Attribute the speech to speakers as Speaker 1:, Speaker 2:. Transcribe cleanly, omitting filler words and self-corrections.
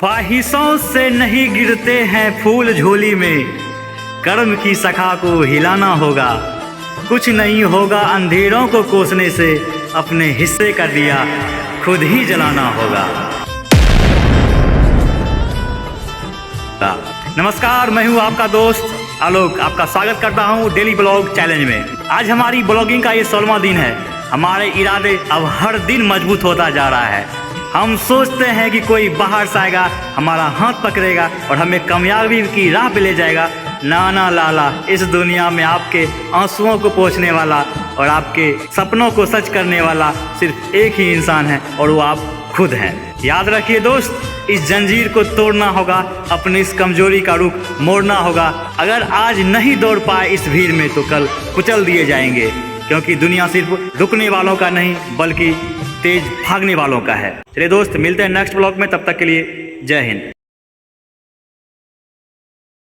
Speaker 1: ख्वाहिशों से नहीं गिरते हैं फूल झोली में, कर्म की शाखा को हिलाना होगा। कुछ नहीं होगा अंधेरों को कोसने से, अपने हिस्से का दिया खुद ही जलाना होगा। नमस्कार, मैं हूं आपका दोस्त आलोक, आपका स्वागत करता हूं डेली ब्लॉग चैलेंज में। आज हमारी ब्लॉगिंग का ये 16वां दिन है। हमारे इरादे अब हर दिन मजबूत होता जा रहा है। हम सोचते हैं कि कोई बाहर से आएगा, हमारा हाथ पकड़ेगा और हमें कामयाबी की राह पे ले जाएगा। नाना लाला, इस दुनिया में आपके आंसुओं को पोंछने वाला और आपके सपनों को सच करने वाला सिर्फ एक ही इंसान है और वो आप खुद हैं। याद रखिए दोस्त, इस जंजीर को तोड़ना होगा, अपनी इस कमजोरी का रुख मोड़ना होगा। अगर आज नहीं दौड़ पाए इस भीड़ में तो कल कुचल दिए जाएंगे, क्योंकि दुनिया सिर्फ रुकने वालों का नहीं बल्कि तेज भागने वालों का है। चलिए दोस्त, मिलते हैं नेक्स्ट ब्लॉग में, तब तक के लिए जय हिंद।